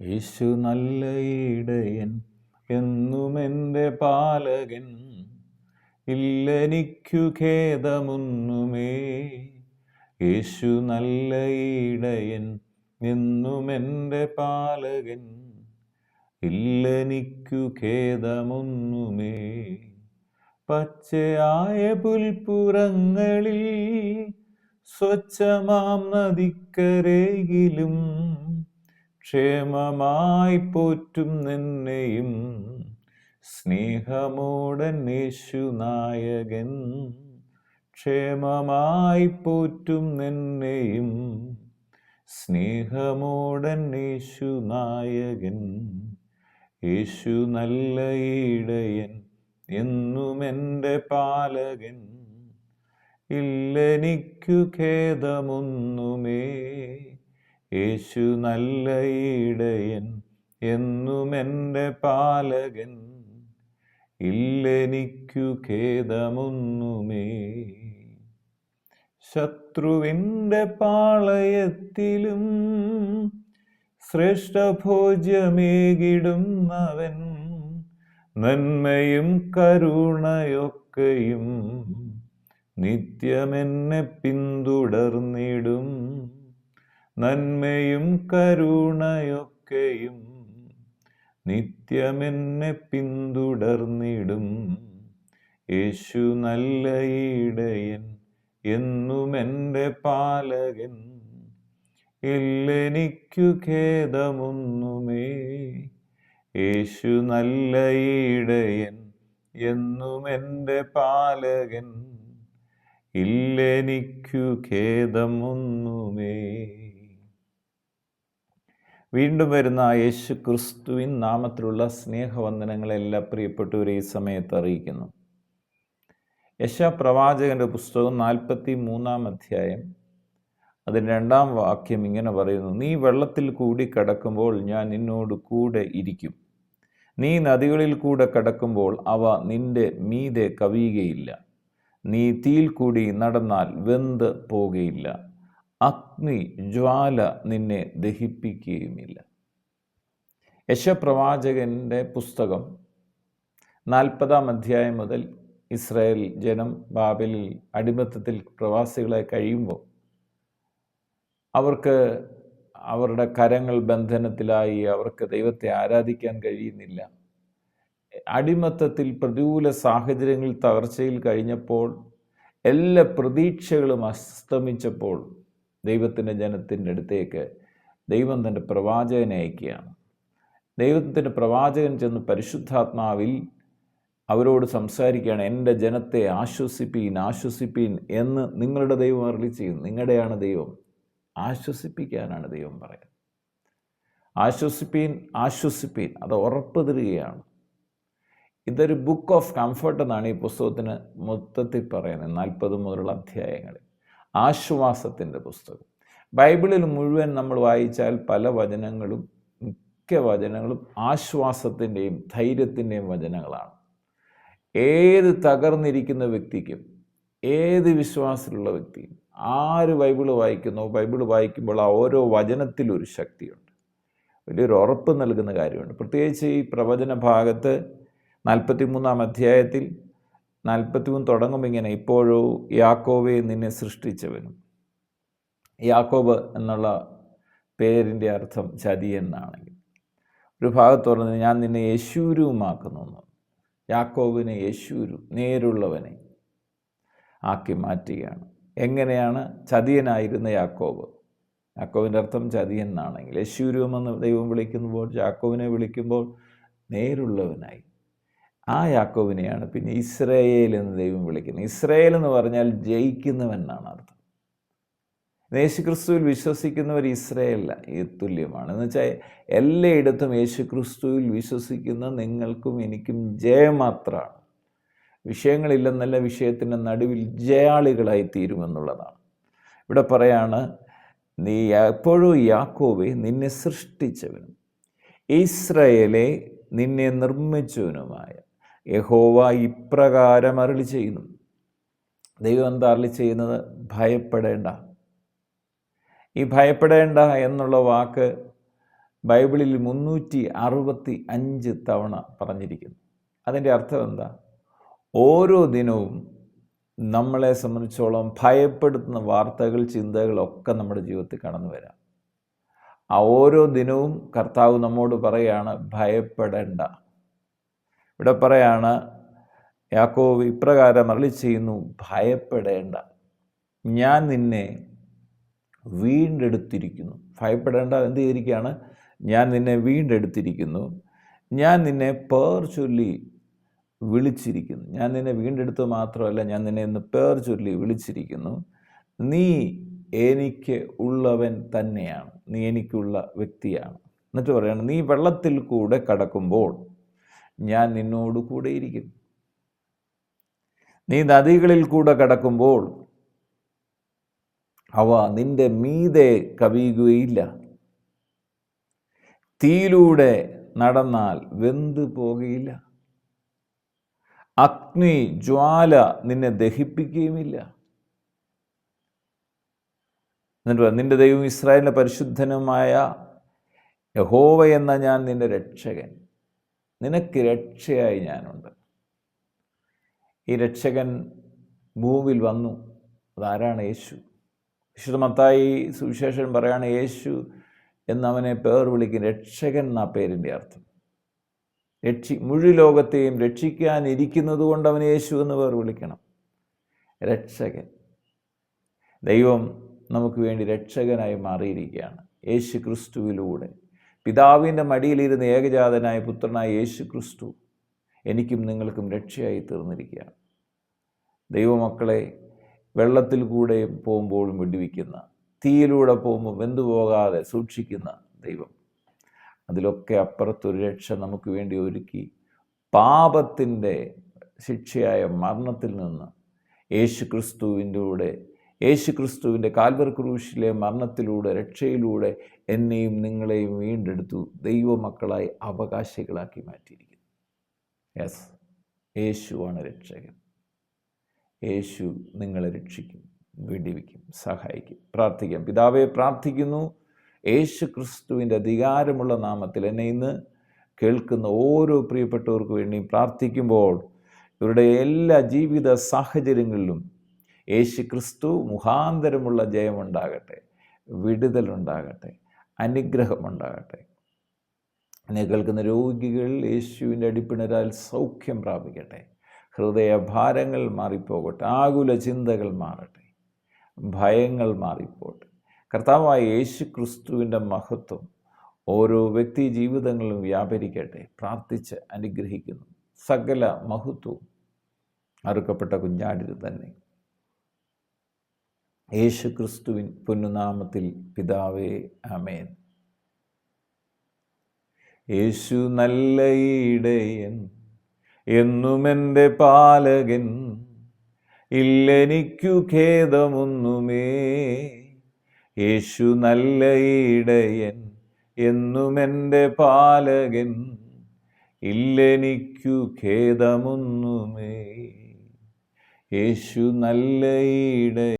യേശു നല്ല ഇടയൻ, എന്നുമെൻ്റെ പാലകൻ, ഇല്ലെനിക്കു ഖേദമൊന്നുമേ. യേശു നല്ല ഇടയൻ, എന്നുമെൻ്റെ പാലകൻ, ഇല്ലെനിക്കു ഖേദമൊന്നുമേ. പച്ചയായ പുൽപ്പുറങ്ങളിൽ സ്വച്ഛമാം നദിക്കരയിലും ക്ഷേമമായി പോറ്റും നിന്നെയും സ്നേഹമോടൻ യേശുനായകൻ. ക്ഷേമമായി പോറ്റും നിന്നെയും സ്നേഹമോടൻ യേശുനായകൻ. യേശു നല്ല ഇടയൻ, എന്നുമെൻ്റെ പാലകൻ, ഇല്ലെനിക്കു ഖേദമൊന്നുമേ. യേശു നല്ല ഇടയൻ, എന്നുമെൻ്റെ പാലകൻ, ഇല്ലെനിക്കു ഖേദമൊന്നുമേ. ശത്രുവിൻ്റെ പാളയത്തിലും ശ്രേഷ്ഠഭോജ്യമേകിടുന്നവൻ, നന്മയും കരുണയൊക്കെയും നിത്യമെന്നെ പിന്തുടർന്നിടും. നന്മയും കരുണയൊക്കെയും നിത്യമെന്നെ പിന്തുടർന്നിടും. യേശു നല്ല ഇടയൻ, എന്നുമെൻ്റെ പാലകൻ, ഇല്ലെനിക്കു ഖേദമൊന്നുമേ. യേശു നല്ല ഇടയൻ, എന്നുമെൻ്റെ പാലകൻ, ഇല്ലെനിക്കു ഖേദമൊന്നുമേ. വീണ്ടും വരുന്ന യേശു ക്രിസ്തുവിൻ നാമത്തിലുള്ള സ്നേഹവന്ദനങ്ങളെ എല്ലാ പ്രിയപ്പെട്ടവരെ ഈ സമയത്ത് അറിയിക്കുന്നു. യെശയ്യാപ്രവാചകന്റെ പുസ്തകം 43-ാം അധ്യായം അതിൻ്റെ 2-ാം വാക്യം ഇങ്ങനെ പറയുന്നു: നീ വെള്ളത്തിൽ കൂടി കടക്കുമ്പോൾ ഞാൻ നിന്നോട് കൂടെ ഇരിക്കും. നീ നദികളിൽ കൂടെ കടക്കുമ്പോൾ അവ നിന്റെ മീതെ കവിയുകയില്ല. നീ തീയിൽ കൂടി നടന്നാൽ വെന്ത് പോകുകയില്ല. അഗ്നി ജ്വാല നിന്നെ ദഹിപ്പിക്കുകയുമില്ല. യെശയ്യാപ്രവാചകന്റെ പുസ്തകം 40-ാം അധ്യായം മുതൽ ഇസ്രായേൽ ജനം ബാബേലിൽ അടിമത്തത്തിൽ പ്രവാസികളായി കഴിയുമ്പോൾ അവർക്ക് അവരുടെ കരങ്ങൾ ബന്ധനത്തിലായി, അവർക്ക് ദൈവത്തെ ആരാധിക്കാൻ കഴിയുന്നില്ല. അടിമത്തത്തിൽ പ്രതികൂല സാഹചര്യങ്ങളിൽ തകർച്ചയിൽ കഴിഞ്ഞപ്പോൾ എല്ലാ പ്രതീക്ഷകളും അസ്തമിച്ചപ്പോൾ ദൈവത്തിൻ്റെ ജനത്തിൻ്റെ അടുത്തേക്ക് ദൈവം തൻ്റെ പ്രവാചകനെ അയക്കുകയാണ്. ദൈവത്തിൻ്റെ പ്രവാചകൻ ചെന്ന് പരിശുദ്ധാത്മാവിൽ അവരോട് സംസാരിക്കുകയാണ്. എൻ്റെ ജനത്തെ ആശ്വസിപ്പീൻ, ആശ്വസിപ്പീൻ എന്ന് നിങ്ങളുടെ ദൈവം അരുളി ചെയ്യുന്നു. നിങ്ങളുടെയാണ് ദൈവം, ആശ്വസിപ്പിക്കാനാണ് ദൈവം പറയുന്നത്. ആശ്വസിപ്പീൻ, ആശ്വസിപ്പീൻ, അത് ഉറപ്പ് തരികയാണ്. ഇതൊരു ബുക്ക് ഓഫ് കംഫർട്ട് എന്നാണ് ഈ പുസ്തകത്തിന് മൊത്തത്തിൽ പറയുന്നത്. 40 മുതലുള്ള അധ്യായങ്ങളിൽ ആശ്വാസത്തിൻ്റെ പുസ്തകം. ബൈബിളിൽ മുഴുവൻ നമ്മൾ വായിച്ചാൽ പല വചനങ്ങളും, മിക്ക വചനങ്ങളും ആശ്വാസത്തിൻ്റെയും ധൈര്യത്തിൻ്റെയും വചനങ്ങളാണ്. ഏത് തകർന്നിരിക്കുന്ന വ്യക്തിക്കും, ഏത് വിശ്വാസത്തിലുള്ള വ്യക്തിയും, ആര് ബൈബിൾ വായിക്കുന്നോ, ബൈബിൾ വായിക്കുമ്പോൾ ആ ഓരോ വചനത്തിലൊരു ശക്തിയുണ്ട്, വലിയൊരു ഉറപ്പ് നൽകുന്ന കാര്യമുണ്ട്. പ്രത്യേകിച്ച് ഈ പ്രവചന ഭാഗത്ത് 43-ാം അധ്യായത്തിൽ 43 തുടങ്ങുമ്പോൾ ഇങ്ങനെ: ഇപ്പോഴോ യാക്കോബേ നിന്നെ സൃഷ്ടിച്ചവനും. യാക്കോബ് എന്നുള്ള പേരിൻ്റെ അർത്ഥം ചതിയൻ എന്നാണെങ്കിൽ, ഒരു ഭാഗത്ത് പറഞ്ഞത് ഞാൻ നിന്നെ യേശൂരുമാക്കുന്നു. യാക്കോബിനെ യേശൂരു, നേരുള്ളവനെ ആക്കി മാറ്റുകയാണ്. എങ്ങനെയാണ്? ചതിയനായിരുന്ന യാക്കോബ്, യാക്കോബിൻ്റെ അർത്ഥം ചതിയൻ എന്നാണെങ്കിൽ, യേശൂരുമെന്ന് ദൈവം വിളിക്കുമ്പോൾ, യാക്കോബിനെ വിളിക്കുമ്പോൾ നേരുള്ളവനായി. ആ യാക്കോബിനെയാണ് പിന്നെ ഇസ്രായേൽ എന്ന് ദൈവം വിളിക്കുന്നത്. ഇസ്രായേൽ എന്ന് പറഞ്ഞാൽ ജയിക്കുന്നവൻ എന്നാണ് അർത്ഥം. യേശുക്രിസ്തുവിൽ വിശ്വസിക്കുന്നവർ ഇസ്രായേലില്ല തുല്യമാണ്. എന്ന് വെച്ചാൽ എല്ലായിടത്തും യേശുക്രിസ്തുവിൽ വിശ്വസിക്കുന്ന നിങ്ങൾക്കും എനിക്കും ജയമാത്രമാണ്. വിഷയങ്ങളില്ലെന്നല്ല, വിഷയത്തിൻ്റെ നടുവിൽ ജയാളികളായി തീരുമെന്നുള്ളതാണ്. ഇവിടെ പറയാണ്: നീ എപ്പോഴും യാക്കോബെ നിന്നെ സൃഷ്ടിച്ചവനും ഇസ്രായേലെ നിന്നെ നിർമ്മിച്ചവനുമായ യഹോവ ഇപ്രകാരം അരുളി ചെയ്യുന്നു. ദൈവം എന്താ അരുളി ചെയ്യുന്നത്? ഭയപ്പെടേണ്ട. ഈ ഭയപ്പെടേണ്ട എന്നുള്ള വാക്ക് ബൈബിളിൽ 365 തവണ പറഞ്ഞിരിക്കുന്നു. അതിൻ്റെ അർത്ഥം എന്താ? ഓരോ ദിനവും നമ്മളെ സംബന്ധിച്ചോളം ഭയപ്പെടുത്തുന്ന വാർത്തകൾ, ചിന്തകളൊക്കെ നമ്മുടെ ജീവിതത്തിൽ കടന്നു വരാം. ആ ഓരോ ദിനവും കർത്താവ് നമ്മോട് പറയാണ്, ഭയപ്പെടേണ്ട. ഇവിടെ പറയാണ്, യാക്കോബ് ഇപ്രകാരം അരുളിച്ചെയ്യുന്നു, ഭയപ്പെടേണ്ട, ഞാൻ നിന്നെ വീണ്ടെടുത്തിരിക്കുന്നു. ഭയപ്പെടേണ്ട, എന്ത് ചെയ്തിരിക്കുകയാണ്? ഞാൻ നിന്നെ വീണ്ടെടുത്തിരിക്കുന്നു. ഞാൻ നിന്നെ പേർ ചൊല്ലി വിളിച്ചിരിക്കുന്നു. ഞാൻ നിന്നെ വീണ്ടെടുത്തു മാത്രമല്ല, ഞാൻ നിന്നെ ഇന്ന് പേർ ചൊല്ലി വിളിച്ചിരിക്കുന്നു. നീ എനിക്ക് ഉള്ളവൻ തന്നെയാണ്, നീ എനിക്കുള്ള വ്യക്തിയാണ്. എന്നിട്ട് പറയണം, നീ വെള്ളത്തിൽ കൂടെ കടക്കുമ്പോൾ ഞാൻ നിന്നോട് കൂടെ ഇരിക്കും. നീ നദികളിൽ കൂടെ കടക്കുമ്പോൾ അവ നിന്റെ മീതെ കവിയുകയില്ല. തീയിലൂടെ നടന്നാൽ വെന്തു പോകുകയില്ല. അഗ്നി ജ്വാല നിന്നെ ദഹിപ്പിക്കുകയുമില്ല. എന്നിട്ട് നിന്റെ ദൈവം ഇസ്രായേലിൻ്റെ പരിശുദ്ധനുമായ യഹോവ എന്ന ഞാൻ നിന്റെ രക്ഷകൻ, നിനക്ക് രക്ഷയായി ഞാനുണ്ട്. ഈ രക്ഷകൻ ഭൂമിയിൽ വന്നു. അതാരാണ്? യേശു. വിശുദ്ധ മത്തായി സുവിശേഷൻ പറയാണ്, യേശു എന്നവനെ പേർ വിളിക്കും. രക്ഷകൻ എന്നാ പേരിൻ്റെ അർത്ഥം. മുഴു ലോകത്തെയും രക്ഷിക്കാനിരിക്കുന്നത് കൊണ്ട് അവൻ യേശു എന്ന് പേർ വിളിക്കണം. രക്ഷകൻ. ദൈവം നമുക്ക് വേണ്ടി രക്ഷകനായി മാറിയിരിക്കുകയാണ്. യേശു ക്രിസ്തുവിലൂടെ പിതാവിൻ്റെ മടിയിലിരുന്ന ഏകജാതനായ പുത്രനായ യേശു ക്രിസ്തു എനിക്കും നിങ്ങൾക്കും രക്ഷയായി തീർന്നിരിക്കുകയാണ്. ദൈവമക്കളെ, വെള്ളത്തിൽ കൂടെ പോകുമ്പോഴും വിടുവിക്കുന്ന, തീയിലൂടെ പോകുമ്പോൾ വെന്തുപോകാതെ സൂക്ഷിക്കുന്ന ദൈവം, അതിലൊക്കെ അപ്പുറത്തൊരു രക്ഷ നമുക്ക് വേണ്ടി ഒരുക്കി. പാപത്തിൻ്റെ ശിക്ഷയായ മരണത്തിൽ നിന്ന് യേശുക്രിസ്തുവിൻ്റെ കാൽവറി ക്രൂശിലെ മരണത്തിലൂടെ, രക്ഷയിലൂടെ എന്നെയും നിങ്ങളെയും വീണ്ടെടുത്തു ദൈവമക്കളായി അവകാശികളാക്കി മാറ്റിയിരിക്കുന്നു. യെസ്, യേശുവാണ് രക്ഷകൻ. യേശു നിങ്ങളെ രക്ഷിക്കും, വിടുവിക്കും, സഹായിക്കും. പ്രാർത്ഥിക്കാം. പിതാവേ, പ്രാർത്ഥിക്കുന്നു, യേശു ക്രിസ്തുവിൻ്റെ അധികാരമുള്ള നാമത്തിൽ എന്നെ ഇന്ന് കേൾക്കുന്ന ഓരോ പ്രിയപ്പെട്ടവർക്ക് വേണ്ടിയും പ്രാർത്ഥിക്കുമ്പോൾ ഇവരുടെ എല്ലാ ജീവിത സാഹചര്യങ്ങളിലും യേശു ക്രിസ്തു മുഖാന്തരമുള്ള ജയമുണ്ടാകട്ടെ, വിടുതലുണ്ടാകട്ടെ, അനുഗ്രഹമുണ്ടാകട്ടെ. എന്നെ കേൾക്കുന്ന രോഗികൾ യേശുവിൻ്റെ അടിപ്പിണരാൽ സൗഖ്യം പ്രാപിക്കട്ടെ. ഹൃദയഭാരങ്ങൾ മാറിപ്പോകട്ടെ, ആകുല ചിന്തകൾ മാറട്ടെ, ഭയങ്ങൾ മാറിപ്പോട്ടെ. കർത്താവായ യേശു ക്രിസ്തുവിൻ്റെ മഹത്വം ഓരോ വ്യക്തി ജീവിതങ്ങളിലും വ്യാപരിക്കട്ടെ. പ്രാർത്ഥിച്ച് അനുഗ്രഹിക്കുന്നു. സകല മഹത്വവും അറുക്കപ്പെട്ട കുഞ്ഞാടിന് തന്നെ. യേശു ക്രിസ്തുവിൻ പൊന്നുനാമത്തിൽ പിതാവേ, ആമേൻ. യേശു നല്ല ഇടയൻ, എന്നുമെൻ്റെ പാലകൻ, ഇല്ലെനിക്കു ഖേദമൊന്നുമേ. യേശു നല്ല ഇടയൻ, എന്നുമെൻ്റെ പാലകൻ, ഇല്ലെനിക്കു ഖേദമൊന്നുമേ. യേശു നല്ല ഇടയൻ.